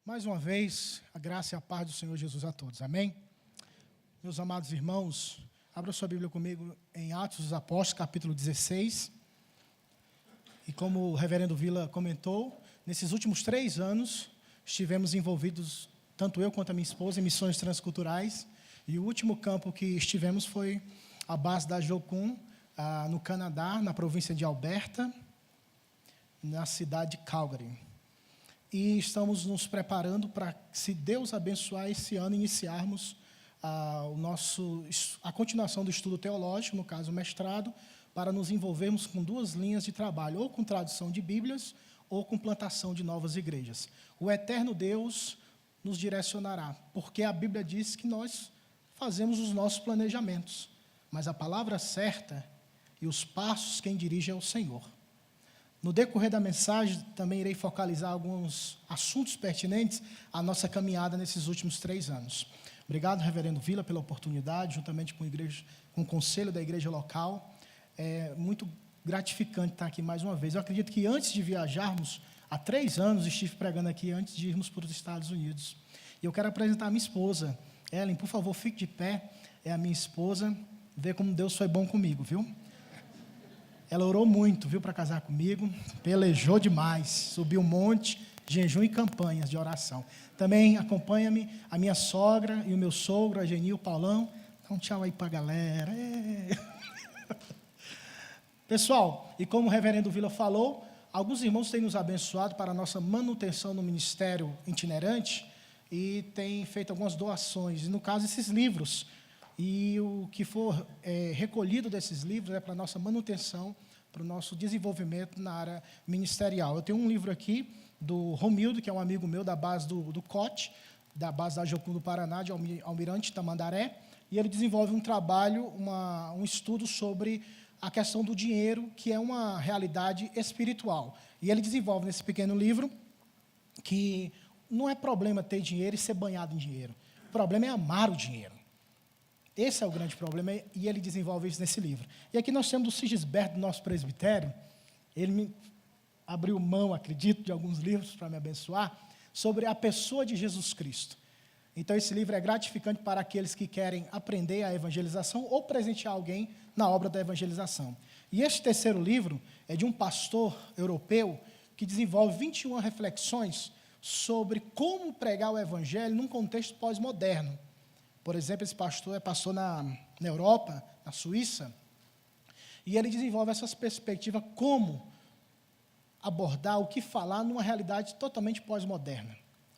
Mais uma vez, a graça e a paz do Senhor Jesus a todos. Amém? Meus amados irmãos, abra sua Bíblia comigo em Atos dos Apóstolos, capítulo 16. E como o reverendo Vila comentou, nesses últimos 3 anos, estivemos envolvidos, tanto eu quanto a minha esposa, em missões transculturais. E o último campo que estivemos foi a base da Jocum, no Canadá, na província de Alberta, na cidade de Calgary. E estamos nos preparando para, se Deus abençoar, esse ano iniciarmos a continuação do estudo teológico, no caso o mestrado, para nos envolvermos com 2 linhas de trabalho, ou com tradução de Bíblias, ou com plantação de novas igrejas. O eterno Deus nos direcionará, porque a Bíblia diz que nós fazemos os nossos planejamentos, mas a palavra certa e os passos quem dirige é o Senhor. No decorrer da mensagem, também irei focalizar alguns assuntos pertinentes à nossa caminhada nesses últimos 3 anos. Obrigado, reverendo Vila, pela oportunidade, juntamente com o conselho da igreja local. É muito gratificante estar aqui mais uma vez. Eu acredito que antes de viajarmos, há 3 anos, estive pregando aqui antes de irmos para os Estados Unidos. E eu quero apresentar a minha esposa. Ellen, por favor, fique de pé. É a minha esposa. Vê como Deus foi bom comigo, viu? Ela orou muito, viu, para casar comigo, pelejou demais, subiu um monte, jejum e campanhas de oração. Também acompanha-me a minha sogra e o meu sogro, a Geni e o Paulão. Dá um tchau aí para a galera. Pessoal, e como o reverendo Vila falou, alguns irmãos têm nos abençoado para a nossa manutenção no ministério itinerante e têm feito algumas doações, e no caso esses livros. E o que for recolhido desses livros é para a nossa manutenção, para o nosso desenvolvimento na área ministerial. Eu tenho um livro aqui do Romildo, que é um amigo meu da base do COT, da base da Jocum do Paraná, de Almirante Tamandaré, e ele desenvolve um trabalho, um estudo sobre a questão do dinheiro, que é uma realidade espiritual. E ele desenvolve nesse pequeno livro que não é problema ter dinheiro e ser banhado em dinheiro. O problema é amar o dinheiro. Esse é o grande problema, e ele desenvolve isso nesse livro. E aqui nós temos o Sigisberto, do nosso presbitério. Ele me abriu mão, acredito, de alguns livros para me abençoar, sobre a pessoa de Jesus Cristo. Então, esse livro é gratificante para aqueles que querem aprender a evangelização ou presentear alguém na obra da evangelização. E este terceiro livro é de um pastor europeu que desenvolve 21 reflexões sobre como pregar o evangelho num contexto pós-moderno. Por exemplo, esse pastor é pastor na Europa, na Suíça, e ele desenvolve essas perspectivas, como abordar, o que falar numa realidade totalmente pós-moderna,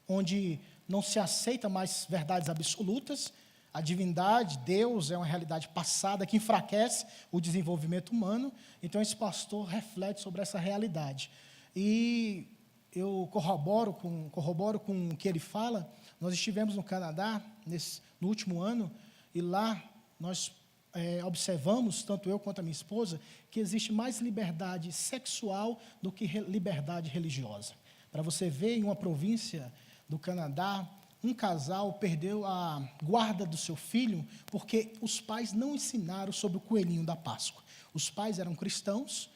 onde não se aceita mais verdades absolutas, a divindade, Deus, é uma realidade passada que enfraquece o desenvolvimento humano. Então, esse pastor reflete sobre essa realidade. E eu corroboro com o que ele fala. Nós estivemos no Canadá no último ano, e lá nós observamos, tanto eu quanto a minha esposa, que existe mais liberdade sexual do que liberdade religiosa. Para você ver, em uma província do Canadá, um casal perdeu a guarda do seu filho porque os pais não ensinaram sobre o coelhinho da Páscoa. Os pais eram cristãos,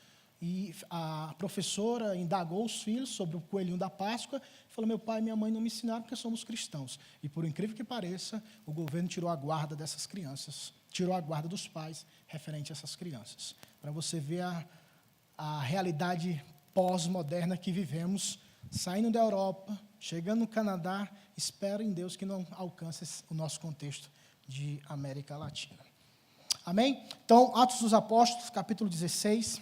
e a professora indagou os filhos sobre o coelhinho da Páscoa e falou: meu pai e minha mãe não me ensinaram porque somos cristãos. E, por incrível que pareça, o governo tirou a guarda dessas crianças, tirou a guarda dos pais referente a essas crianças. Para você ver a realidade pós-moderna que vivemos, saindo da Europa, chegando no Canadá, espero em Deus que não alcance o nosso contexto de América Latina. Amém? Então, Atos dos Apóstolos, capítulo 16...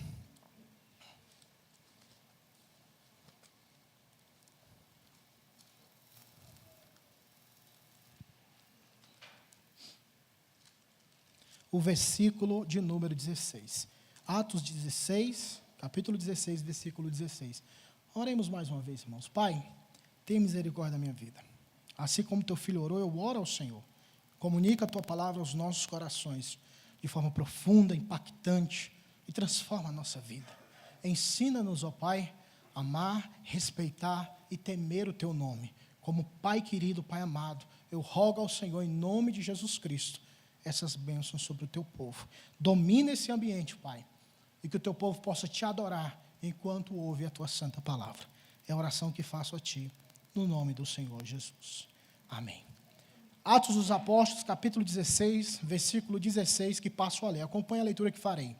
o versículo de número 16. Atos 16, capítulo 16, versículo 16. Oremos mais uma vez, irmãos. Pai, tenha misericórdia da minha vida. Assim como teu filho orou, eu oro ao Senhor. Comunica a tua palavra aos nossos corações, de forma profunda, impactante, e transforma a nossa vida. Ensina-nos, ó Pai, a amar, respeitar e temer o teu nome. Como Pai querido, Pai amado, eu rogo ao Senhor, em nome de Jesus Cristo, essas bênçãos sobre o teu povo. Domina esse ambiente, Pai, e que o teu povo possa te adorar enquanto ouve a tua santa palavra. É a oração que faço a ti, no nome do Senhor Jesus. Amém. Atos dos Apóstolos, capítulo 16, versículo 16, que passo a ler. Acompanhe a leitura que farei.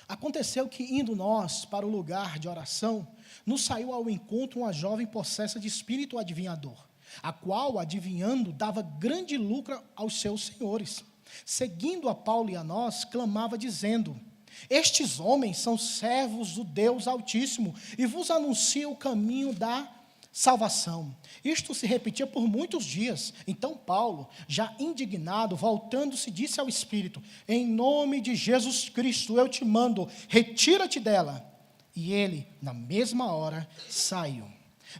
Aconteceu que, indo nós para o lugar de oração, nos saiu ao encontro uma jovem possessa de espírito adivinhador, a qual, adivinhando, dava grande lucro aos seus senhores. Seguindo a Paulo e a nós, clamava dizendo: estes homens são servos do Deus Altíssimo e vos anunciam o caminho da salvação. Isto se repetia por muitos dias. Então Paulo, já indignado, voltando-se, disse ao Espírito: em nome de Jesus Cristo eu te mando, retira-te dela. E ele, na mesma hora, saiu.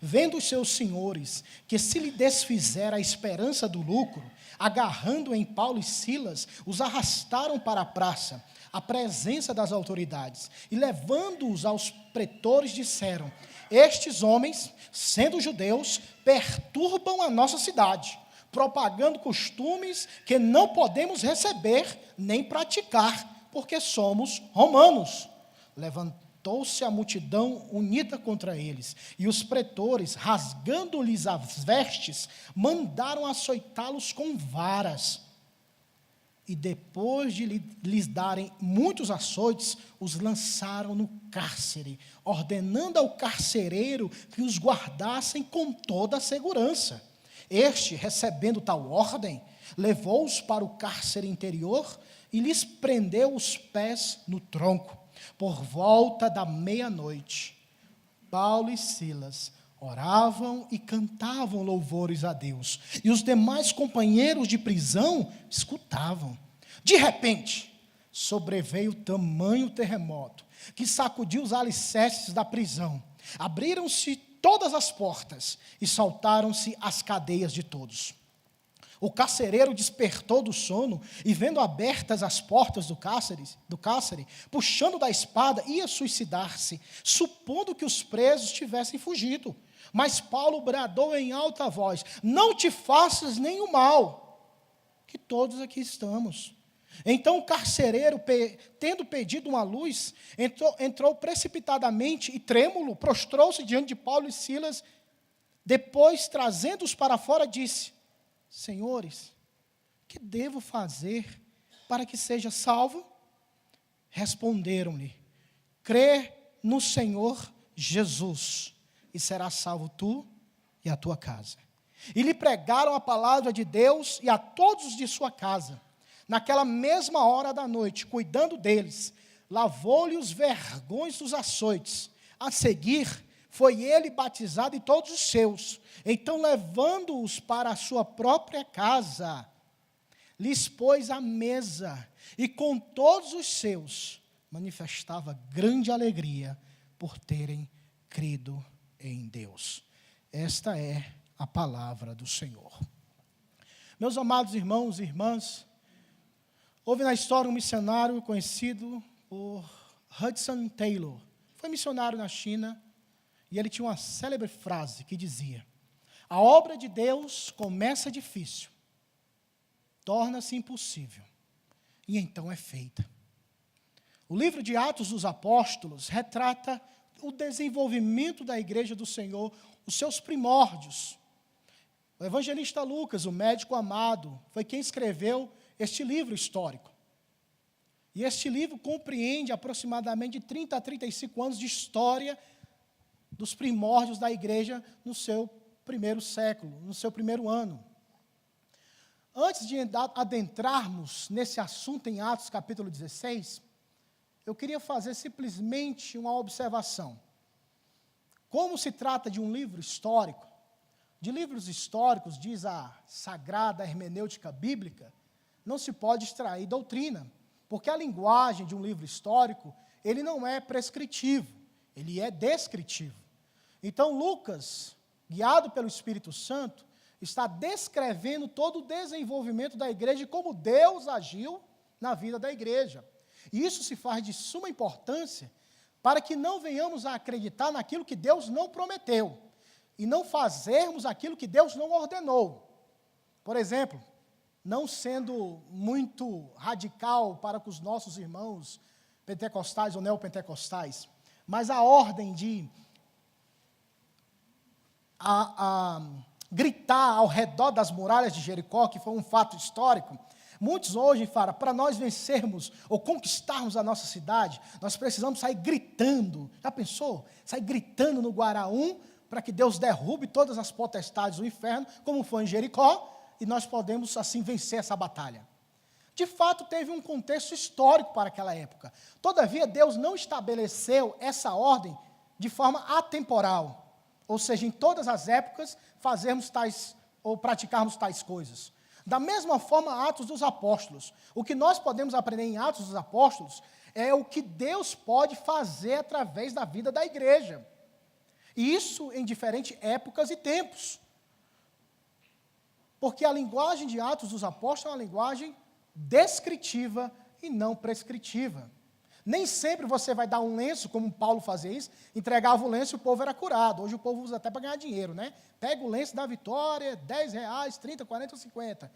Vendo os seus senhores que se lhe desfizera a esperança do lucro, agarrando em Paulo e Silas, os arrastaram para a praça, à presença das autoridades, e levando-os aos pretores, disseram: estes homens, sendo judeus, perturbam a nossa cidade, propagando costumes que não podemos receber nem praticar, porque somos romanos. Levantou-se a multidão unida contra eles, e os pretores, rasgando-lhes as vestes, mandaram açoitá-los com varas. E depois de lhes darem muitos açoites, os lançaram no cárcere, ordenando ao carcereiro que os guardassem com toda a segurança. Este, recebendo tal ordem, levou-os para o cárcere interior e lhes prendeu os pés no tronco. Por volta da meia-noite, Paulo e Silas oravam e cantavam louvores a Deus, e os demais companheiros de prisão escutavam. De repente, sobreveio tamanho terremoto, que sacudiu os alicerces da prisão. Abriram-se todas as portas, e saltaram-se as cadeias de todos. O carcereiro despertou do sono, e vendo abertas as portas do cárcere, puxando da espada, ia suicidar-se, supondo que os presos tivessem fugido. Mas Paulo bradou em alta voz: não te faças nenhum mal, que todos aqui estamos. Então o carcereiro, tendo pedido uma luz, entrou precipitadamente e trêmulo, prostrou-se diante de Paulo e Silas. Depois, trazendo-os para fora, disse: senhores, que devo fazer para que seja salvo? Responderam-lhe: crê no Senhor Jesus, e serás salvo tu e a tua casa. E lhe pregaram a palavra de Deus e a todos de sua casa. Naquela mesma hora da noite, cuidando deles, lavou-lhe os vergões dos açoites. A seguir, foi ele batizado e todos os seus. Então, levando-os para a sua própria casa, lhes pôs à mesa, e com todos os seus, manifestava grande alegria por terem crido em Deus. Esta é a palavra do Senhor. Meus amados irmãos e irmãs, houve na história um missionário conhecido por Hudson Taylor. Foi missionário na China, e ele tinha uma célebre frase que dizia: a obra de Deus começa difícil, torna-se impossível, e então é feita. O livro de Atos dos Apóstolos retrata o desenvolvimento da igreja do Senhor, os seus primórdios. O evangelista Lucas, o médico amado, foi quem escreveu este livro histórico. E este livro compreende aproximadamente de 30 a 35 anos de história dos primórdios da igreja no seu primeiro século, no seu primeiro ano. Antes de adentrarmos nesse assunto em Atos capítulo 16, eu queria fazer simplesmente uma observação. Como se trata de um livro histórico, de livros históricos, diz a sagrada hermenêutica bíblica, não se pode extrair doutrina, porque a linguagem de um livro histórico, ele não é prescritivo, ele é descritivo. Então, Lucas, guiado pelo Espírito Santo, está descrevendo todo o desenvolvimento da igreja e como Deus agiu na vida da igreja. E isso se faz de suma importância para que não venhamos a acreditar naquilo que Deus não prometeu e não fazermos aquilo que Deus não ordenou. Por exemplo, não sendo muito radical para com os nossos irmãos pentecostais ou neopentecostais, mas a ordem de a gritar ao redor das muralhas de Jericó, que foi um fato histórico, muitos hoje falam, para nós vencermos ou conquistarmos a nossa cidade, nós precisamos sair gritando. Já pensou? Sair gritando no Guaraú, para que Deus derrube todas as potestades do inferno, como foi em Jericó, e nós podemos assim vencer essa batalha. De fato, teve um contexto histórico para aquela época. Todavia, Deus não estabeleceu essa ordem de forma atemporal, ou seja, em todas as épocas, fazermos tais, ou praticarmos tais coisas. Da mesma forma, Atos dos Apóstolos. O que nós podemos aprender em Atos dos Apóstolos é o que Deus pode fazer através da vida da igreja. E isso em diferentes épocas e tempos. Porque a linguagem de Atos dos Apóstolos é uma linguagem descritiva e não prescritiva. Nem sempre você vai dar um lenço, como Paulo fazia isso, entregava o lenço e o povo era curado. Hoje o povo usa até para ganhar dinheiro, né? Pega o lenço da vitória, R$10, 30, 40 ou 50.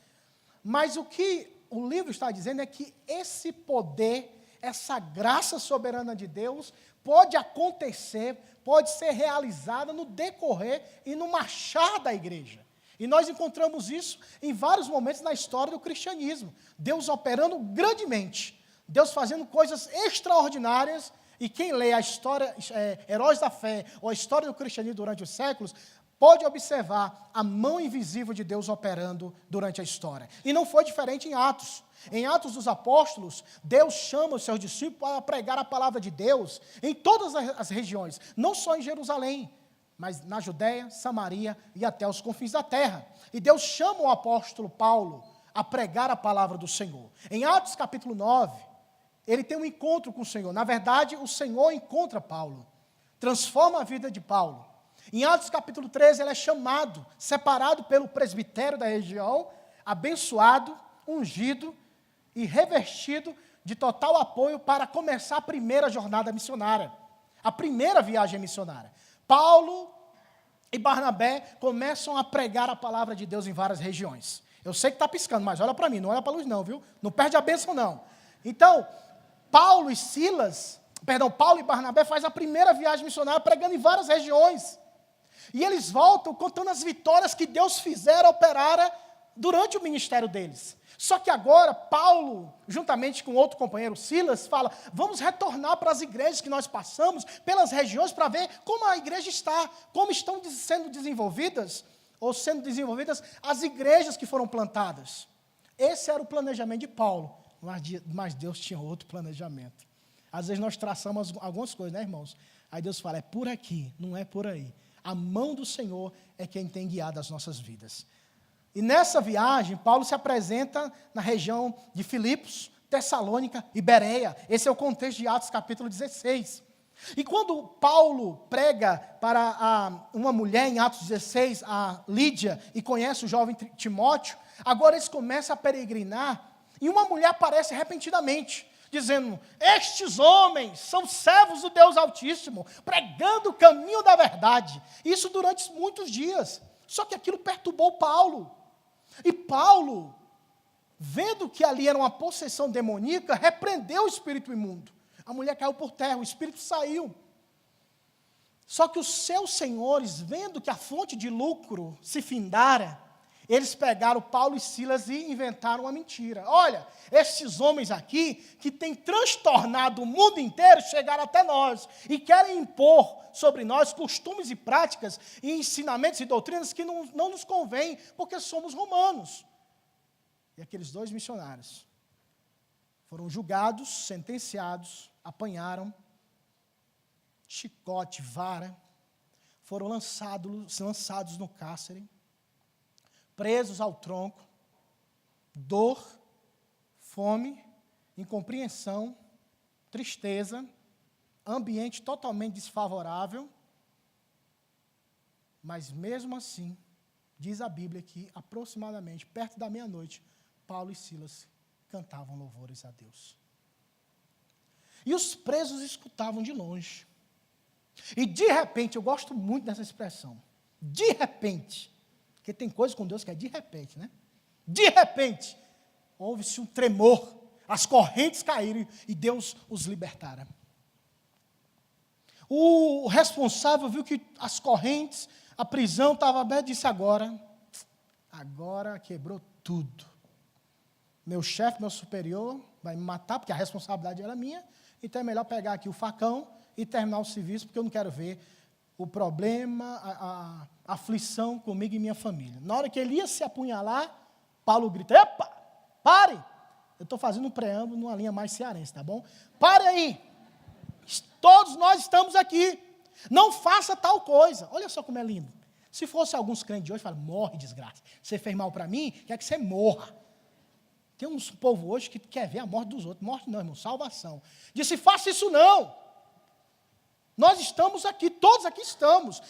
Mas o que o livro está dizendo é que esse poder, essa graça soberana de Deus, pode acontecer, pode ser realizada no decorrer e no marchar da igreja. E nós encontramos isso em vários momentos na história do cristianismo. Deus operando grandemente, Deus fazendo coisas extraordinárias, e quem lê a história, Heróis da Fé, ou a história do cristianismo durante os séculos, pode observar a mão invisível de Deus operando durante a história. E não foi diferente em Atos. Em Atos dos Apóstolos, Deus chama os seus discípulos para pregar a palavra de Deus em todas as regiões, não só em Jerusalém, mas na Judéia, Samaria e até os confins da terra. E Deus chama o apóstolo Paulo a pregar a palavra do Senhor. Em Atos capítulo 9, ele tem um encontro com o Senhor. Na verdade, o Senhor encontra Paulo, transforma a vida de Paulo. Em Atos capítulo 13, ele é chamado, separado pelo presbitério da região, abençoado, ungido e revestido de total apoio para começar a primeira jornada missionária, a primeira viagem missionária. Paulo e Barnabé começam a pregar a palavra de Deus em várias regiões. Eu sei que está piscando, mas olha para mim, não olha para a luz não, viu? Não perde a bênção não. Então, Paulo e Barnabé fazem a primeira viagem missionária pregando em várias regiões. E eles voltam contando as vitórias que Deus operara durante o ministério deles. Só que agora, Paulo, juntamente com outro companheiro, Silas, fala, vamos retornar para as igrejas que nós passamos, pelas regiões, para ver como a igreja está, como estão sendo desenvolvidas, ou sendo desenvolvidas as igrejas que foram plantadas. Esse era o planejamento de Paulo, mas Deus tinha outro planejamento. Às vezes nós traçamos algumas coisas, né, irmãos? Aí Deus fala, é por aqui, não é por aí. A mão do Senhor é quem tem guiado as nossas vidas. E nessa viagem, Paulo se apresenta na região de Filipos, Tessalônica e Bereia. Esse é o contexto de Atos capítulo 16. E quando Paulo prega para uma mulher em Atos 16, a Lídia, e conhece o jovem Timóteo, agora eles começam a peregrinar, e uma mulher aparece repentinamente, dizendo, estes homens são servos do Deus Altíssimo, pregando o caminho da verdade. Isso durante muitos dias. Só que aquilo perturbou Paulo. E Paulo, vendo que ali era uma possessão demoníaca, repreendeu o espírito imundo. A mulher caiu por terra, o espírito saiu. Só que os seus senhores, vendo que a fonte de lucro se findara, eles pegaram Paulo e Silas e inventaram uma mentira. Olha, esses homens aqui, que têm transtornado o mundo inteiro, chegaram até nós e querem impor sobre nós costumes e práticas e ensinamentos e doutrinas que não nos convêm, porque somos romanos. E aqueles dois missionários foram julgados, sentenciados, apanharam chicote, vara, foram lançados no cárcere, presos ao tronco, dor, fome, incompreensão, tristeza, ambiente totalmente desfavorável, mas mesmo assim, diz a Bíblia que aproximadamente, perto da meia-noite, Paulo e Silas cantavam louvores a Deus. E os presos escutavam de longe. E de repente, eu gosto muito dessa expressão, de repente, porque tem coisa com Deus que é de repente, né? De repente, houve-se um tremor, as correntes caíram e Deus os libertara. O responsável viu que as correntes a prisão estava aberta, disse agora quebrou tudo. Meu chefe, meu superior, vai me matar, porque a responsabilidade era minha, então é melhor pegar aqui o facão e terminar o serviço, porque eu não quero ver o problema, a aflição comigo e minha família. Na hora que ele ia se apunhalar, Paulo grita, epa, pare! Eu estou fazendo um preâmbulo numa linha mais cearense, tá bom? Pare aí! Todos nós estamos aqui. Não faça tal coisa. Olha só como é lindo. Se fosse alguns crentes de hoje, fala, morre, desgraça. Você fez mal para mim, quer que você morra. Tem uns povo hoje que quer ver a morte dos outros. Morte não, irmão, salvação. Disse, faça isso não. Nós estamos aqui, todos aqui estamos.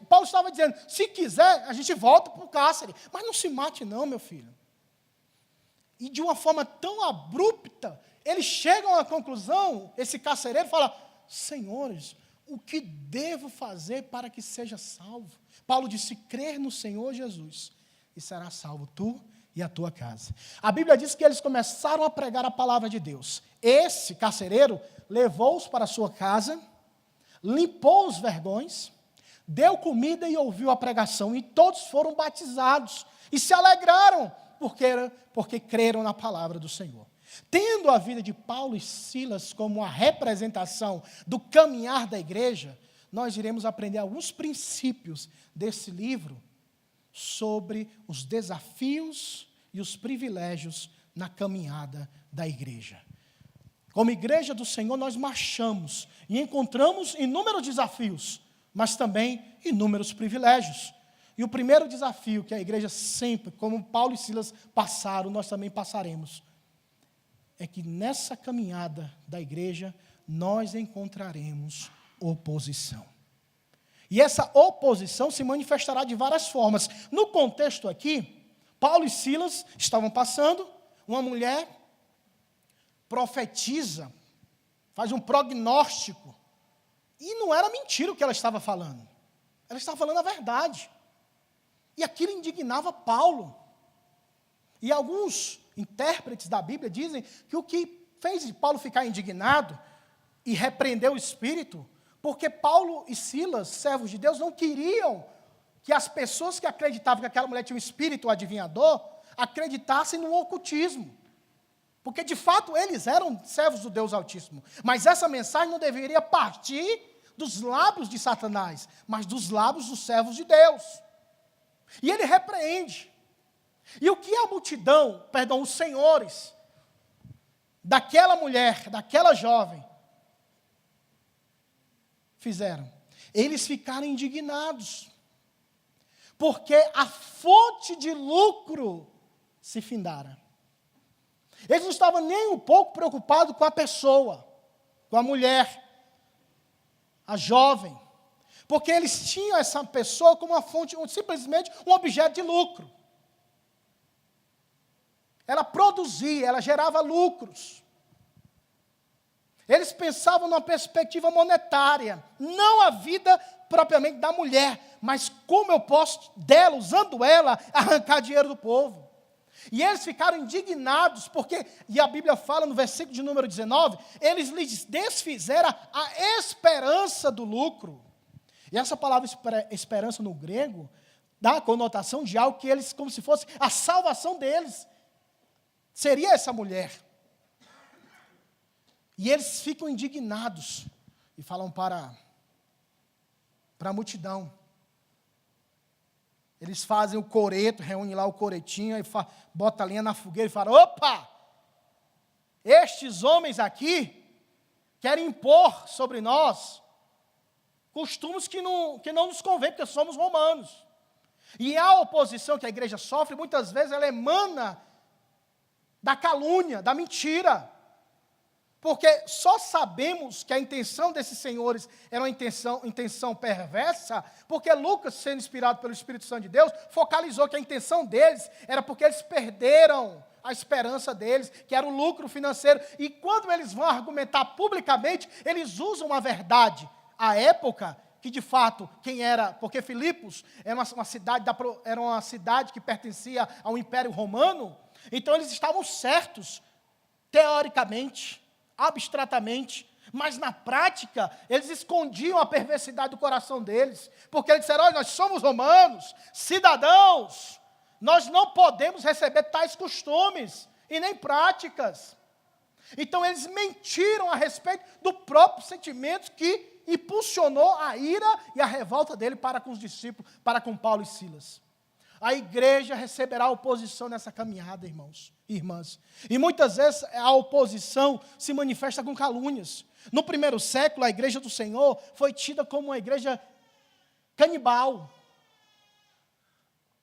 Paulo estava dizendo, se quiser, a gente volta para o cárcere. Mas não se mate não, meu filho. E de uma forma tão abrupta, eles chegam à conclusão, esse carcereiro fala, senhores, o que devo fazer para que seja salvo? Paulo disse, crer no Senhor Jesus, e será salvo tu e a tua casa. A Bíblia diz que eles começaram a pregar a palavra de Deus. Esse carcereiro levou-os para a sua casa, limpou os vergões, deu comida e ouviu a pregação, e todos foram batizados, e se alegraram, porque creram na palavra do Senhor. Tendo a vida de Paulo e Silas como a representação do caminhar da igreja, nós iremos aprender alguns princípios desse livro sobre os desafios e os privilégios na caminhada da igreja. Como igreja do Senhor, nós marchamos e encontramos inúmeros desafios, mas também inúmeros privilégios. E o primeiro desafio que a igreja sempre, como Paulo e Silas passaram, nós também passaremos, é que nessa caminhada da igreja, nós encontraremos oposição. E essa oposição se manifestará de várias formas. No contexto aqui, Paulo e Silas estavam passando, uma mulher profetiza, faz um prognóstico, e não era mentira o que ela estava falando. Ela estava falando a verdade. E aquilo indignava Paulo. E alguns intérpretes da Bíblia dizem que o que fez Paulo ficar indignado e repreender o Espírito, porque Paulo e Silas, servos de Deus, não queriam que as pessoas que acreditavam que aquela mulher tinha um espírito adivinhador, acreditassem no ocultismo. Porque, de fato, eles eram servos do Deus Altíssimo. Mas essa mensagem não deveria partir dos lábios de Satanás, mas dos lábios dos servos de Deus. E ele repreende. E o que a multidão, os senhores, daquela mulher, daquela jovem, fizeram? Eles ficaram indignados, porque a fonte de lucro se findara. Eles não estavam nem um pouco preocupados com a pessoa, com a mulher, a jovem, porque eles tinham essa pessoa como uma fonte, simplesmente um objeto de lucro. Ela produzia, ela gerava lucros. Eles pensavam numa perspectiva monetária, não a vida propriamente da mulher, mas como eu posso dela, usando ela, arrancar dinheiro do povo. E eles ficaram indignados, porque, e a Bíblia fala no versículo de número 19, eles lhes desfizeram a esperança do lucro. E essa palavra esperança no grego dá a conotação de algo que eles, como se fosse a salvação deles, seria essa mulher. E eles ficam indignados e falam para a multidão. Eles fazem o coreto, reúnem lá o coretinho, e bota a lenha na fogueira e falam, opa, estes homens aqui querem impor sobre nós costumes que não nos convém, porque somos romanos. E a oposição que a igreja sofre, muitas vezes ela emana da calúnia, da mentira. Porque só sabemos que a intenção desses senhores era uma intenção perversa, porque Lucas, sendo inspirado pelo Espírito Santo de Deus, focalizou que a intenção deles era porque eles perderam a esperança deles, que era o lucro financeiro. E quando eles vão argumentar publicamente, eles usam uma verdade. À época, que de fato, quem era, porque Filipos era uma cidade que pertencia ao Império Romano, então eles estavam certos, teoricamente, abstratamente, Mas na prática, eles escondiam a perversidade do coração deles, porque eles disseram: olha, nós somos romanos, cidadãos, nós não podemos receber tais costumes e nem práticas. Então eles mentiram a respeito do próprio sentimento que impulsionou a ira e a revolta dele para com os discípulos, para com Paulo e Silas. A igreja receberá oposição nessa caminhada, irmãos e irmãs. E muitas vezes a oposição se manifesta com calúnias. No primeiro século, a igreja do Senhor foi tida como uma igreja canibal.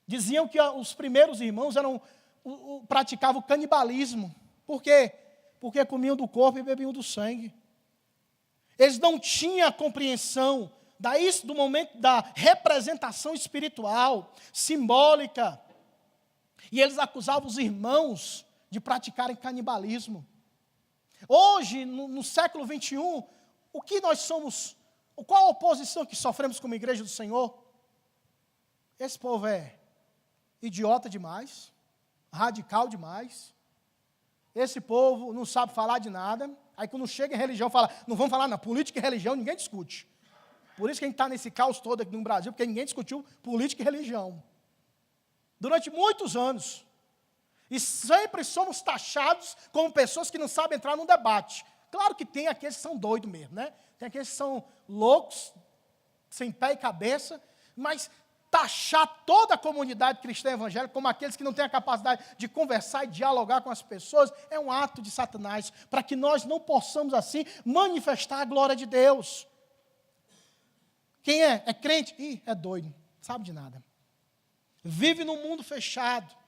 Diziam que os primeiros irmãos praticavam o canibalismo. Por quê? Porque comiam do corpo e bebiam do sangue. Eles não tinham a compreensão do momento da representação espiritual, simbólica. E eles acusavam os irmãos de praticarem canibalismo. Hoje, no século 21, o que nós somos, qual a oposição que sofremos como igreja do Senhor? Esse povo é idiota demais, radical demais. Esse povo não sabe falar de nada. Aí quando chega em religião, fala, não vamos falar na política e religião, ninguém discute. Por isso que a gente está nesse caos todo aqui no Brasil, porque ninguém discutiu política e religião. Durante muitos anos. E sempre somos taxados como pessoas que não sabem entrar num debate. Claro que tem aqueles que são doidos mesmo, né? Tem aqueles que são loucos, sem pé e cabeça, mas taxar toda a comunidade cristã evangélica como aqueles que não têm a capacidade de conversar e dialogar com as pessoas, é um ato de Satanás, para que nós não possamos assim manifestar a glória de Deus. Quem é crente? Ih, é doido, não sabe de nada. Vive num mundo fechado.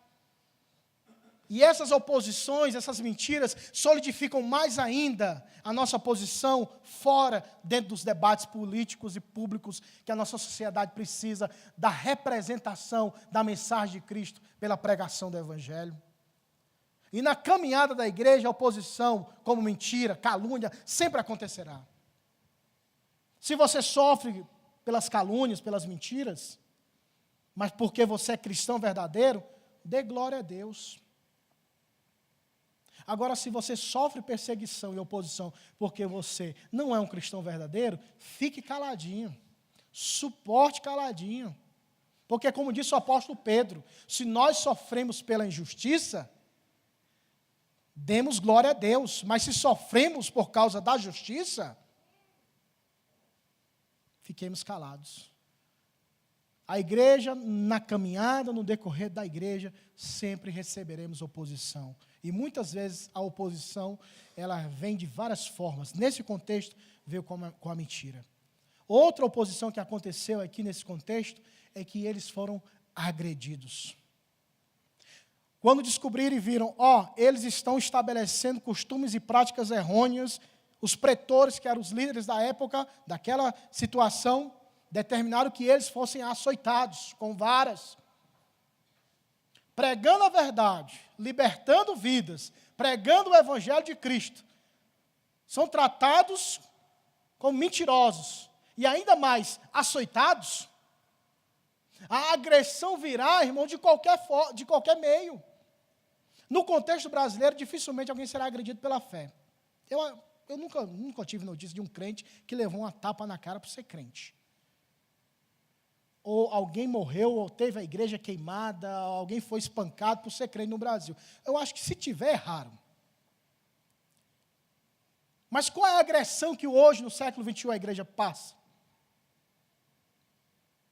E essas oposições, essas mentiras, solidificam mais ainda a nossa posição fora, dentro dos debates políticos e públicos que a nossa sociedade precisa da representação da mensagem de Cristo pela pregação do Evangelho. E na caminhada da igreja, a oposição, como mentira, calúnia, sempre acontecerá. Se você sofre pelas calúnias, pelas mentiras, mas porque você é cristão verdadeiro, dê glória a Deus. Agora, se você sofre perseguição e oposição porque você não é um cristão verdadeiro, fique caladinho, suporte caladinho. Porque, como disse o apóstolo Pedro, se nós sofremos pela injustiça, demos glória a Deus, mas se sofremos por causa da justiça, fiquemos calados. A igreja, na caminhada, no decorrer da igreja, sempre receberemos oposição. E muitas vezes a oposição, ela vem de várias formas. Nesse contexto, veio com a mentira. Outra oposição que aconteceu aqui nesse contexto é que eles foram agredidos. Quando descobriram e viram, eles estão estabelecendo costumes e práticas errôneas, os pretores, que eram os líderes da época, daquela situação, determinaram que eles fossem açoitados com varas. Pregando a verdade, libertando vidas, pregando o Evangelho de Cristo, são tratados como mentirosos e ainda mais açoitados. A agressão virá, irmão, de qualquer meio. No contexto brasileiro, dificilmente alguém será agredido pela fé. Eu nunca tive notícia de um crente que levou uma tapa na cara por ser crente. Ou alguém morreu, ou teve a igreja queimada, ou alguém foi espancado por ser crente no Brasil. Eu acho que se tiver, é raro. Mas qual é a agressão que hoje, no século XXI, a igreja passa?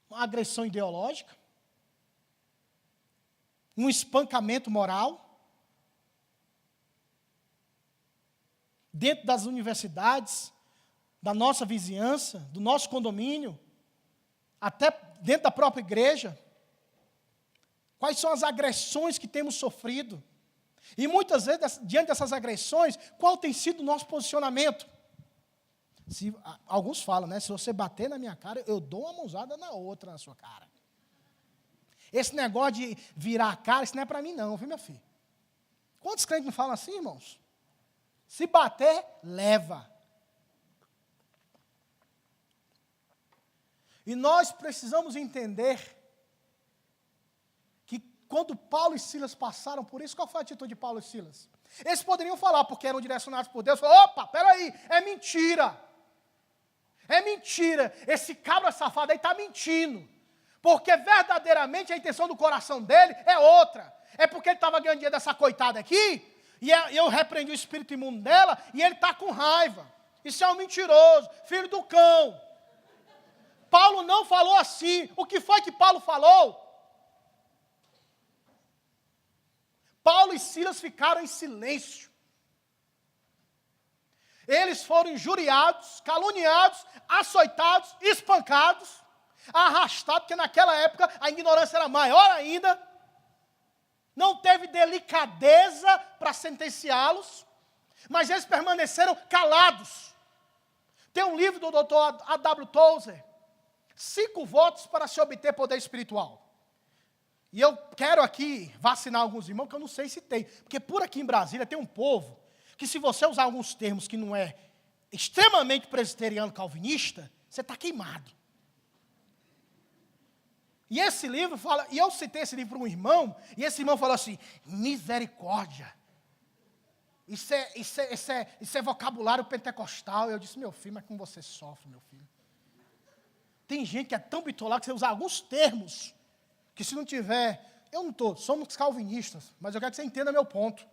Uma agressão ideológica? Um espancamento moral? Dentro das universidades, da nossa vizinhança, do nosso condomínio, até dentro da própria igreja. Quais são as agressões que temos sofrido? E muitas vezes, diante dessas agressões, qual tem sido o nosso posicionamento? Alguns falam, né? Se você bater na minha cara, eu dou uma mãozada na outra, na sua cara. Esse negócio de virar a cara, isso não é para mim não, viu, minha filha? Quantos crentes não falam assim, irmãos? Se bater, leva. E nós precisamos entender que quando Paulo e Silas passaram por isso, qual foi a atitude de Paulo e Silas? Eles poderiam falar, porque eram direcionados por Deus, opa, peraí, é mentira. É mentira, esse cabra safado aí está mentindo. Porque verdadeiramente a intenção do coração dele é outra. É porque ele estava ganhando dinheiro dessa coitada aqui, e eu repreendi o espírito imundo dela, e ele está com raiva. Isso é um mentiroso, filho do cão. Paulo não falou assim. O que foi que Paulo falou? Paulo e Silas ficaram em silêncio. Eles foram injuriados, caluniados, açoitados, espancados, arrastados, porque naquela época a ignorância era maior ainda. Não teve delicadeza para sentenciá-los, mas eles permaneceram calados. Tem um livro do Dr. A.W. Tozer, 5 votos para se obter poder espiritual. E eu quero aqui vacinar alguns irmãos, que eu não sei se tem, porque por aqui em Brasília tem um povo, que se você usar alguns termos que não é extremamente presbiteriano calvinista, você está queimado. E esse livro fala, e eu citei esse livro para um irmão, e esse irmão falou assim, misericórdia. Isso é vocabulário pentecostal. Eu disse, meu filho, mas como você sofre, meu filho. Tem gente que é tão bitolado que você usa alguns termos, que se não tiver, eu não estou, somos calvinistas, mas eu quero que você entenda meu ponto.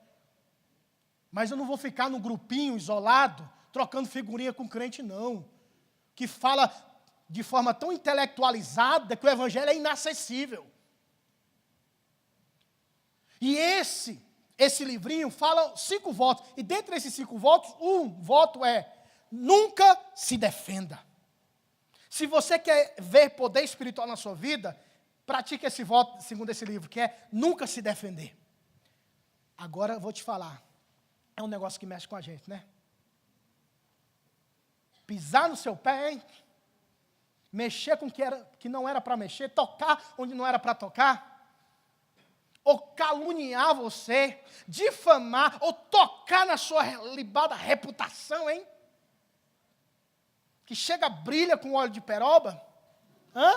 Mas eu não vou ficar no grupinho isolado, trocando figurinha com crente, não. Que fala de forma tão intelectualizada que o evangelho é inacessível. E esse livrinho fala 5 votos. E dentre esses 5 votos, um voto é: nunca se defenda. Se você quer ver poder espiritual na sua vida, pratique esse voto, segundo esse livro, que é nunca se defender. Agora eu vou te falar. É um negócio que mexe com a gente, né? Pisar no seu pé, hein? Mexer com o que não era para mexer, tocar onde não era para tocar, ou caluniar você, difamar, ou tocar na sua libada reputação, hein? Que chega, brilha com óleo de peroba. Hã?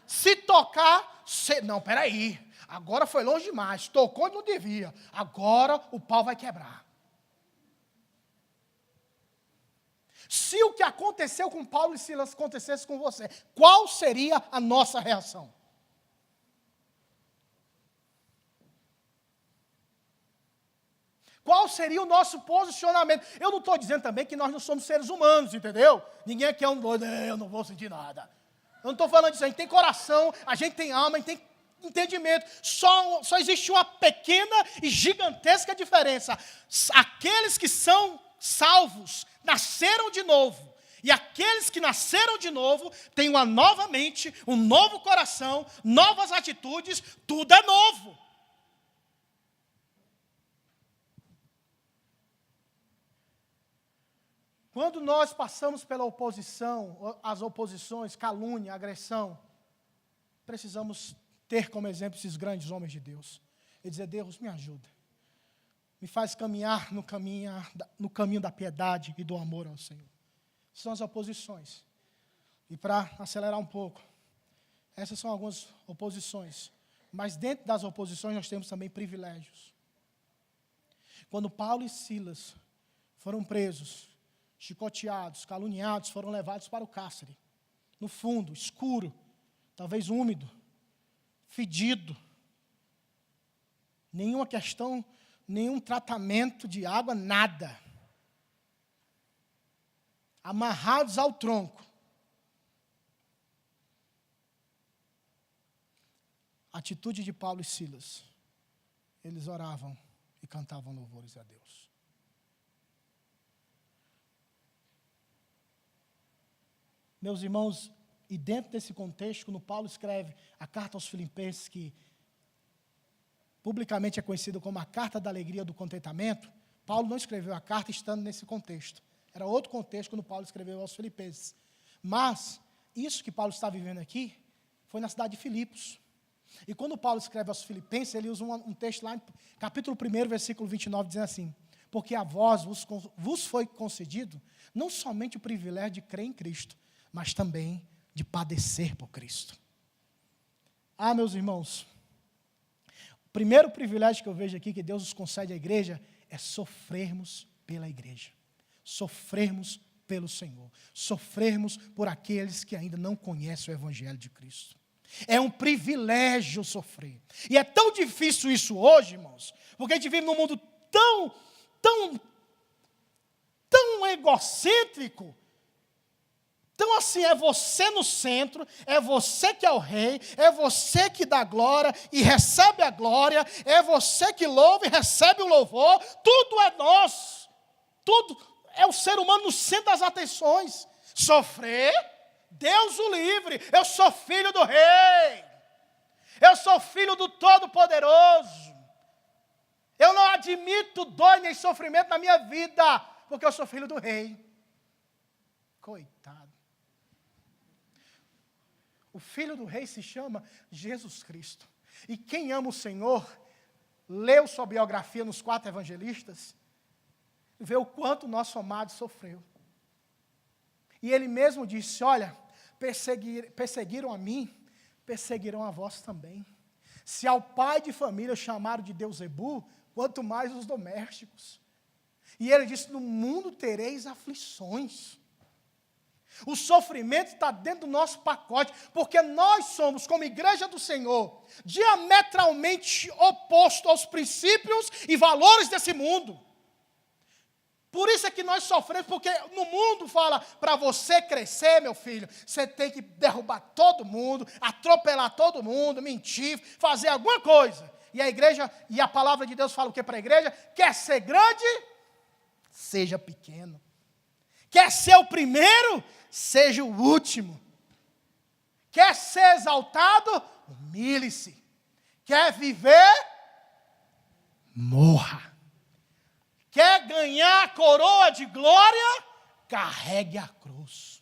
Se tocar, não, peraí, agora foi longe demais, tocou onde não devia, agora o pau vai quebrar. Se o que aconteceu com Paulo e Silas acontecesse com você, qual seria a nossa reação? Qual seria o nosso posicionamento? Eu não estou dizendo também que nós não somos seres humanos, entendeu? Ninguém aqui é um doido, eu não vou sentir nada. Eu não estou falando disso, a gente tem coração, a gente tem alma, a gente tem entendimento. Só existe uma pequena e gigantesca diferença. Aqueles que são salvos nasceram de novo. E aqueles que nasceram de novo têm uma nova mente, um novo coração, novas atitudes, tudo é novo. Quando nós passamos pela oposição, as oposições, calúnia, agressão, precisamos ter como exemplo esses grandes homens de Deus. E dizer, Deus, me ajuda. Me faz caminhar no caminho da piedade e do amor ao Senhor. São as oposições. E para acelerar um pouco, essas são algumas oposições. Mas dentro das oposições nós temos também privilégios. Quando Paulo e Silas foram presos, chicoteados, caluniados, foram levados para o cárcere. No fundo, escuro, talvez úmido, fedido. Nenhuma questão, nenhum tratamento de água, nada. Amarrados ao tronco. Atitude de Paulo e Silas. Eles oravam e cantavam louvores a Deus. Meus irmãos, e dentro desse contexto, quando Paulo escreve a carta aos Filipenses, que publicamente é conhecida como a carta da alegria do contentamento, Paulo não escreveu a carta estando nesse contexto. Era outro contexto quando Paulo escreveu aos Filipenses. Mas, isso que Paulo está vivendo aqui, foi na cidade de Filipos. E quando Paulo escreve aos Filipenses, ele usa um texto lá, capítulo 1, versículo 29, dizendo assim: porque a vós vos foi concedido, não somente o privilégio de crer em Cristo, mas também de padecer por Cristo. Ah, meus irmãos, Primeiro privilégio que eu vejo aqui que Deus nos concede à igreja é sofrermos pela igreja. Sofrermos pelo Senhor. Sofrermos por aqueles que ainda não conhecem o Evangelho de Cristo. É um privilégio sofrer. E é tão difícil isso hoje, irmãos, porque a gente vive num mundo tão egocêntrico. Então assim, é você no centro, é você que é o rei, é você que dá glória e recebe a glória, é você que louva e recebe o louvor, tudo é nós, tudo é o ser humano no centro das atenções. Sofrer, Deus o livre, eu sou filho do rei, eu sou filho do Todo-Poderoso, eu não admito dor nem sofrimento na minha vida, porque eu sou filho do rei. Coitado. O filho do rei se chama Jesus Cristo. E quem ama o Senhor, leu sua biografia nos 4 evangelistas, vê o quanto o nosso amado sofreu. E ele mesmo disse, olha, perseguiram a mim, perseguirão a vós também. Se ao pai de família chamaram de Beuzebu, quanto mais os domésticos. E ele disse, no mundo tereis aflições. O sofrimento está dentro do nosso pacote, porque nós somos, como igreja do Senhor, diametralmente oposto aos princípios e valores desse mundo. Por isso é que nós sofremos, porque no mundo fala, para você crescer, meu filho, você tem que derrubar todo mundo, atropelar todo mundo, mentir, fazer alguma coisa. E a igreja, e a palavra de Deus fala o que para a igreja? Quer ser grande? Seja pequeno. Quer ser o primeiro? Seja o último. Quer ser exaltado? Humilhe-se. Quer viver? Morra. Quer ganhar a coroa de glória? Carregue a cruz.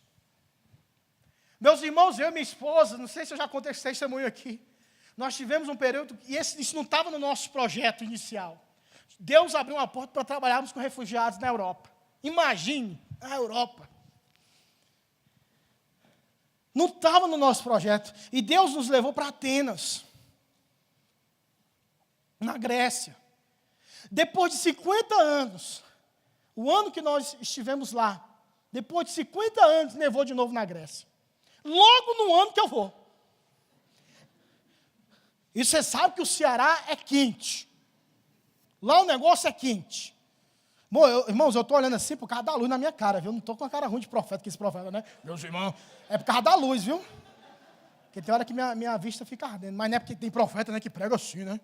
Meus irmãos, eu e minha esposa, não sei se eu já contei esse testemunho aqui, nós tivemos um período, e isso não estava no nosso projeto inicial. Deus abriu uma porta para trabalharmos com refugiados na Europa. Imagine, a Europa. Não estava no nosso projeto. E Deus nos levou para Atenas, na Grécia. Depois de 50 anos, o ano que nós estivemos lá, depois de 50 anos, nevou de novo na Grécia. Logo no ano que eu vou. E você sabe que o Ceará é quente. Lá o negócio é quente. Bom, irmãos, eu estou olhando assim por causa da luz na minha cara, viu? Não estou com a cara ruim de profeta, que esse profeta, né? Meus irmãos, é por causa da luz, viu? Porque tem hora que minha vista fica ardendo. Mas não é porque tem profeta, né, que prega assim, né?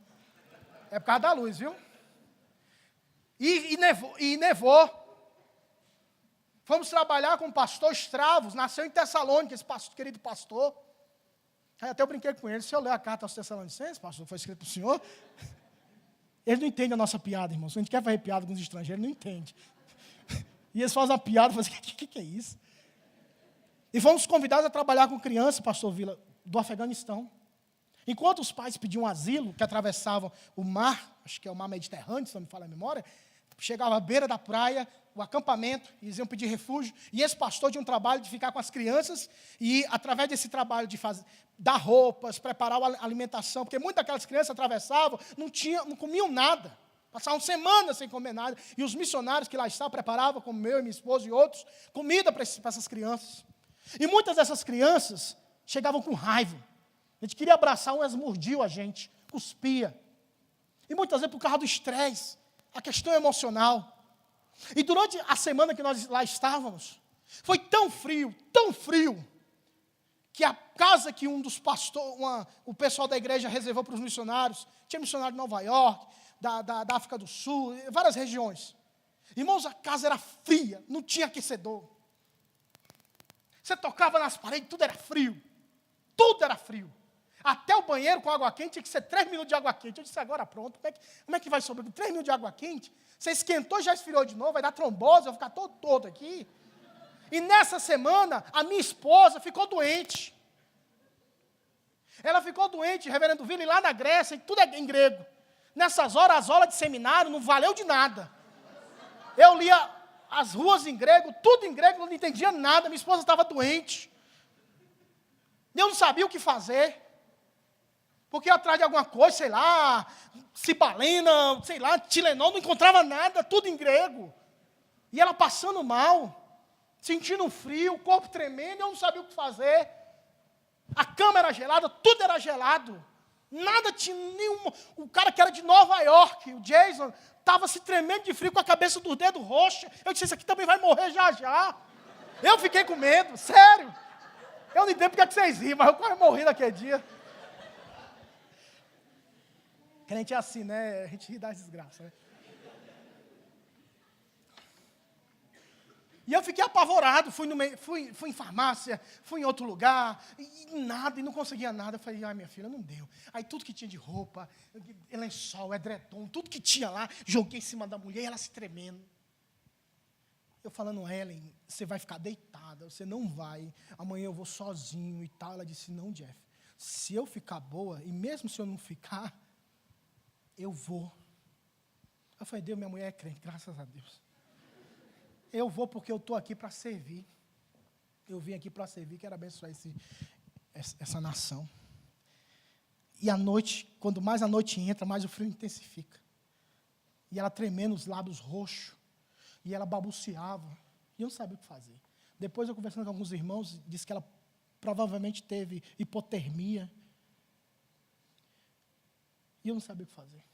É por causa da luz, viu? E nevou. Fomos trabalhar com o pastor Estravos, nasceu em Tessalônica, esse querido pastor. Aí até eu brinquei com ele, se eu ler a carta aos Tessalonicenses, pastor, foi escrito para o senhor... Eles não entendem a nossa piada, irmãos. Se a gente quer fazer piada com os estrangeiros, não entende. E eles fazem uma piada, fazem, o que é isso? E fomos convidados a trabalhar com crianças, pastor Vila, do Afeganistão. Enquanto os pais pediam asilo, que atravessavam o mar, acho que é o mar Mediterrâneo, se não me falha a memória, chegava à beira da praia, o acampamento, e eles iam pedir refúgio, e esse pastor tinha um trabalho de ficar com as crianças, e através desse trabalho de dar roupas, preparar a alimentação, porque muitas daquelas crianças atravessavam, não comiam nada, passavam semanas sem comer nada, e os missionários que lá estavam preparavam, como eu e minha esposa e outros, comida para essas crianças. E muitas dessas crianças chegavam com raiva, a gente queria abraçar, elas mordiam a gente, cuspia, e muitas vezes por causa do estresse, a questão emocional. E durante a semana que nós lá estávamos, foi tão frio, que a casa que um dos pastores, o pessoal da igreja reservou para os missionários, tinha missionário de Nova York, da África do Sul, várias regiões. Irmãos, a casa era fria, não tinha aquecedor. Você tocava nas paredes, tudo era frio. Até o banheiro com água quente tinha que ser 3 minutos de água quente. Eu disse, agora pronto, como é que vai sobreviver? 3 minutos de água quente? Você esquentou, já esfriou de novo, vai dar trombose, eu vou ficar todo aqui. E nessa semana, a minha esposa ficou doente. Ela ficou doente, reverendo Vila, e lá na Grécia, e tudo é em grego. Nessas horas, as aulas de seminário não valeu de nada. Eu lia as ruas em grego, tudo em grego, não entendia nada, minha esposa estava doente. Eu não sabia o que fazer. Porque atrás de alguma coisa, sei lá, cibalena, sei lá, Tilenol, não encontrava nada, tudo em grego. E ela passando mal, sentindo frio, o corpo tremendo, eu não sabia o que fazer. A cama era gelada, tudo era gelado. Nada tinha nenhum. O cara que era de Nova York, o Jason, estava se tremendo de frio com a cabeça dos dedos roxa. Eu disse, esse aqui também vai morrer já já. Eu fiquei com medo, sério. Eu não entendo porque vocês riam, mas eu quase morri naquele dia. Crente é assim, né? A gente ri das desgraças, né? E eu fiquei apavorado, fui em farmácia, fui em outro lugar, e nada, e não conseguia nada. Eu falei, ai minha filha, não deu. Aí tudo que tinha de roupa, lençol, edredom, tudo que tinha lá, joguei em cima da mulher e ela se tremendo. Eu falando, Ellen, você vai ficar deitada, você não vai, amanhã eu vou sozinho e tal. Ela disse, não, Jeff, se eu ficar boa, e mesmo se eu não ficar, eu vou. Eu falei, Deus, minha mulher é crente, graças a Deus. Eu vou porque eu estou aqui para servir. Eu vim aqui para servir, quero abençoar essa nação. E à noite, quando mais a noite entra, mais o frio intensifica. E ela tremendo, os lábios roxos. E ela balbuciava. E eu não sabia o que fazer. Depois eu conversando com alguns irmãos, disse que ela provavelmente teve hipotermia. E eu não sabia o que fazer.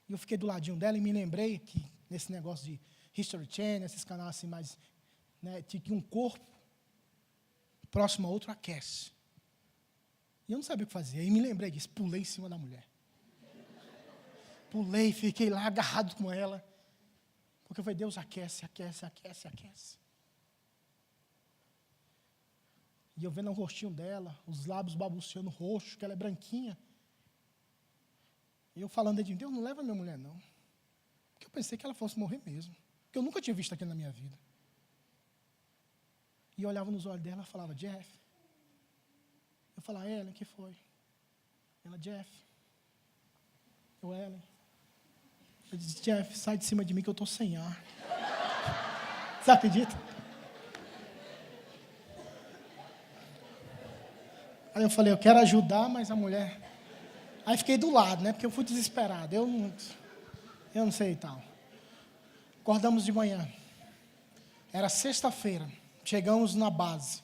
E eu fiquei do ladinho dela e me lembrei que nesse negócio de History Channel, esses canais assim mais, né, que um corpo próximo a outro aquece. E eu não sabia o que fazer. Aí me lembrei disso, pulei em cima da mulher. Pulei, fiquei lá agarrado com ela. Porque eu falei, Deus, aquece, aquece, aquece, aquece. E eu vendo o rostinho dela, os lábios balbuciando roxo, que ela é branquinha. E eu falando de Deus, não leva minha mulher não. Porque eu pensei que ela fosse morrer mesmo. Porque eu nunca tinha visto aquilo na minha vida. E eu olhava nos olhos dela e falava, Jeff. Eu falava, Ellen, o que foi? Ela, Jeff. Eu, Ellen. Eu disse, Jeff, sai de cima de mim que eu estou sem ar. Você acredita? Aí eu falei, eu quero ajudar, mas a mulher... Aí fiquei do lado, né? Porque eu fui desesperado. Eu não sei e tal. Acordamos de manhã. Era sexta-feira. Chegamos na base.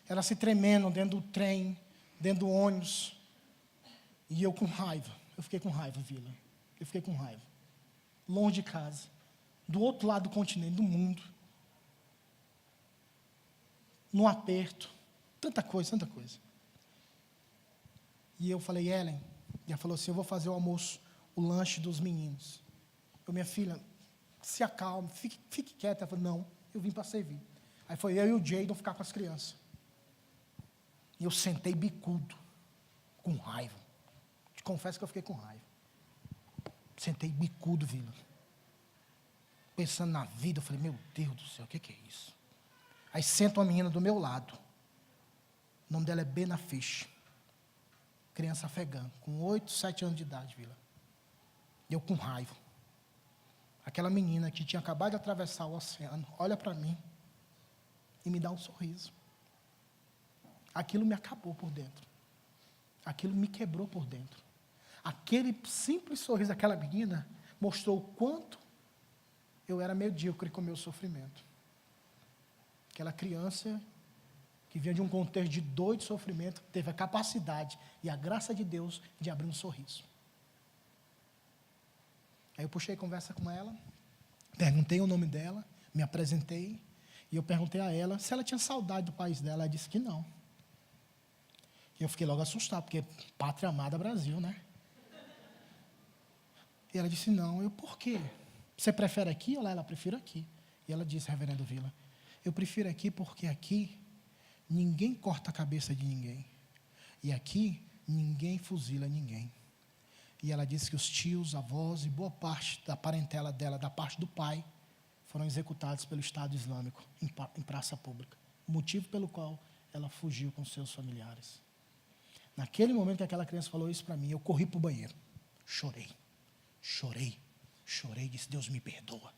Ela se tremendo dentro do trem, dentro do ônibus. E eu com raiva. Eu fiquei com raiva, Vila. Eu fiquei com raiva. Longe de casa. Do outro lado do continente, do mundo. No aperto. Tanta coisa, tanta coisa. E eu falei, Ellen... E ela falou assim, eu vou fazer o almoço, o lanche dos meninos. Eu, minha filha, se acalme, fique quieta. Ela falou, não, eu vim para servir. Aí foi eu e o Jadon ficar com as crianças. E eu sentei bicudo, com raiva. Te confesso que eu fiquei com raiva. Sentei bicudo, Vila. Pensando na vida, eu falei, meu Deus do céu, o que é isso? Aí senta uma menina do meu lado. O nome dela é Bena Fish. Criança afegã, com 8, 7 anos de idade, Vila. E eu com raiva. Aquela menina que tinha acabado de atravessar o oceano, olha para mim e me dá um sorriso. Aquilo me acabou por dentro. Aquilo me quebrou por dentro. Aquele simples sorriso daquela menina mostrou o quanto eu era medíocre com o meu sofrimento. Aquela criança... que vinha de um contexto de dor e de sofrimento, teve a capacidade e a graça de Deus de abrir um sorriso. Aí eu puxei conversa com ela, perguntei o nome dela, me apresentei, e eu perguntei a ela se ela tinha saudade do país dela. Ela disse que não. E eu fiquei logo assustado, porque pátria amada Brasil, né? E ela disse, não. Eu, por quê? Você prefere aqui ou lá? Ela, prefiro aqui. E ela disse, reverendo Vila, eu prefiro aqui porque aqui ninguém corta a cabeça de ninguém. E aqui, ninguém fuzila ninguém. E ela disse que os tios, avós e boa parte da parentela dela, da parte do pai, foram executados pelo Estado Islâmico em praça pública. O motivo pelo qual ela fugiu com seus familiares. Naquele momento que aquela criança falou isso para mim, eu corri para o banheiro. Chorei, disse, Deus me perdoa.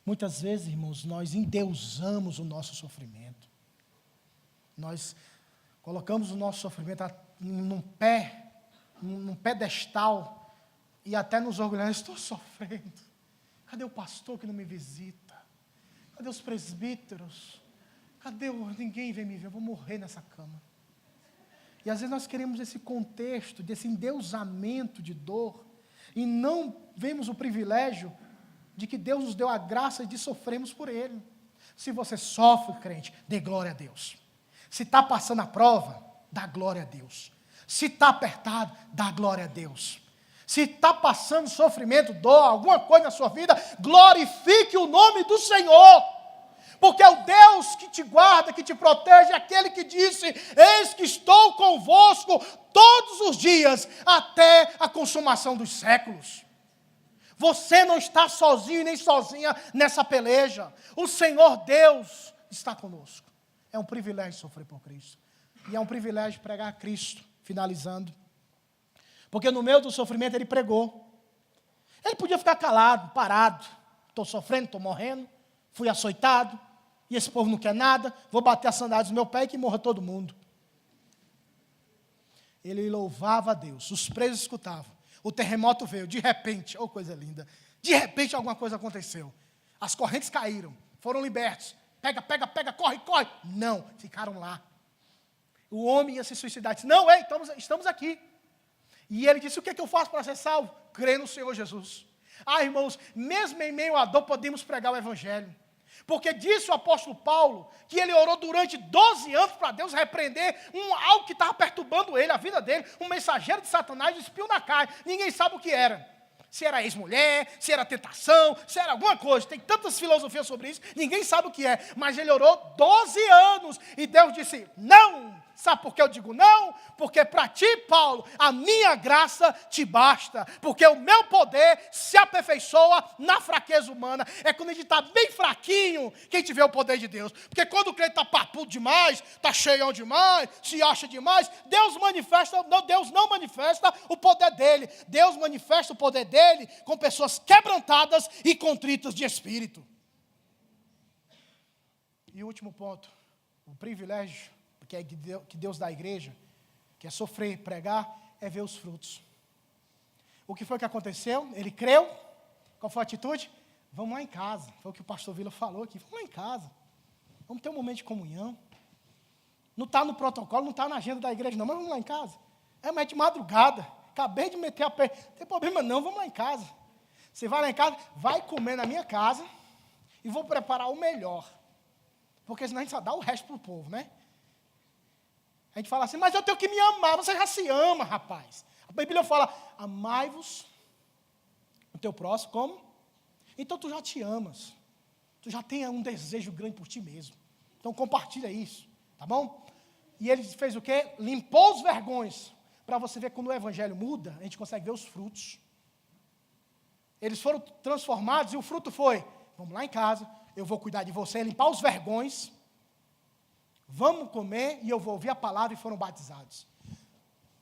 Muitas vezes, irmãos, nós endeusamos o nosso sofrimento. Colocamos o nosso sofrimento num pedestal e até nos orgulhamos. Estou sofrendo. Cadê o pastor que não me visita? Cadê os presbíteros? Ninguém vem me ver, eu vou morrer nessa cama. E às vezes nós queremos esse contexto, desse endeusamento de dor, e não vemos o privilégio de que Deus nos deu a graça de sofrermos por Ele. Se você sofre, crente, dê glória a Deus. Se está passando a prova, dá glória a Deus. Se está apertado, dá glória a Deus. Se está passando sofrimento, dor, alguma coisa na sua vida, glorifique o nome do Senhor. Porque é o Deus que te guarda, que te protege, é aquele que disse: eis que estou convosco todos os dias, até a consumação dos séculos. Você não está sozinho e nem sozinha nessa peleja. O Senhor Deus está conosco. É um privilégio sofrer por Cristo. E é um privilégio pregar a Cristo, finalizando. Porque no meio do sofrimento ele pregou. Ele podia ficar calado, parado. Estou sofrendo, estou morrendo, fui açoitado. E esse povo não quer nada, vou bater as sandálias no meu pé e que morra todo mundo. Ele louvava a Deus, os presos escutavam. O terremoto veio, de repente, oh coisa linda, de repente alguma coisa aconteceu. As correntes caíram, foram libertos. Pega, corre. Não, ficaram lá. O homem ia se suicidar, disse: não, estamos aqui. E ele disse: o que é que eu faço para ser salvo? Crê no Senhor Jesus. Irmãos, mesmo em meio à dor podemos pregar o Evangelho. Porque disse o apóstolo Paulo que ele orou durante 12 anos para Deus repreender algo que estava perturbando ele, a vida dele, um mensageiro de Satanás, um espinho na carne. Ninguém sabe o que era. Se era ex-mulher, se era tentação, se era alguma coisa. Tem tantas filosofias sobre isso, ninguém sabe o que é. Mas ele orou 12 anos e Deus disse: não. Sabe por que eu digo não? Porque para ti, Paulo, a minha graça te basta. Porque o meu poder se aperfeiçoa na fraqueza humana. É quando a gente está bem fraquinho que a gente vê o poder de Deus. Porque quando o crente está papudo demais, está cheião demais, se acha demais, Deus não manifesta o poder dele. Deus manifesta o poder dele com pessoas quebrantadas e contritas de espírito. E o último ponto, o privilégio que Deus dá à igreja, que é sofrer, pregar, é ver os frutos. O que foi que aconteceu? Ele creu. Qual foi a atitude? Vamos lá em casa. Foi o que o pastor Vila falou aqui. Vamos lá em casa. Vamos ter um momento de comunhão. Não está no protocolo, não está na agenda da igreja não, mas vamos lá em casa. Mas de madrugada. Acabei de meter a pé. Não tem problema não, vamos lá em casa. Você vai lá em casa, vai comer na minha casa e vou preparar o melhor. Porque senão a gente só dá o resto para o povo, né? A gente fala assim: mas eu tenho que me amar. Você já se ama, rapaz. A Bíblia fala: amai-vos o teu próximo como? Então tu já te amas. Tu já tem um desejo grande por ti mesmo. Então compartilha isso, tá bom? E ele fez o quê? Limpou os vergões. Para você ver, quando o evangelho muda, a gente consegue ver os frutos. Eles foram transformados e o fruto foi: vamos lá em casa, eu vou cuidar de você, limpar os vergões. Vamos comer e eu vou ouvir a palavra, e foram batizados.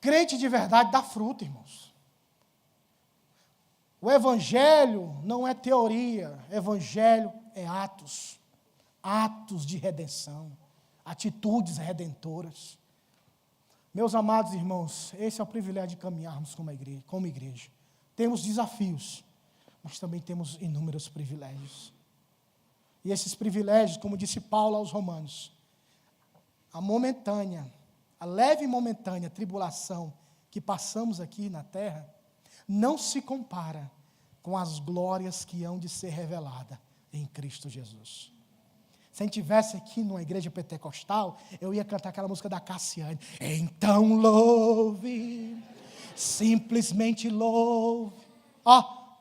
Crente de verdade dá fruto, irmãos. O evangelho não é teoria, evangelho é atos. Atos de redenção, atitudes redentoras. Meus amados irmãos, esse é o privilégio de caminharmos como igreja. Temos desafios, mas também temos inúmeros privilégios. E esses privilégios, como disse Paulo aos Romanos, a leve e momentânea tribulação que passamos aqui na terra, não se compara com as glórias que hão de ser reveladas em Cristo Jesus. Se a gente estivesse aqui numa igreja pentecostal, eu ia cantar aquela música da Cassiane: então louve, simplesmente louve.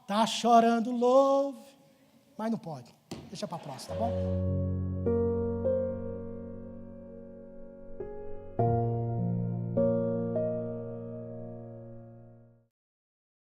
Tá chorando, louve. Mas não pode, deixa para a próxima, tá bom?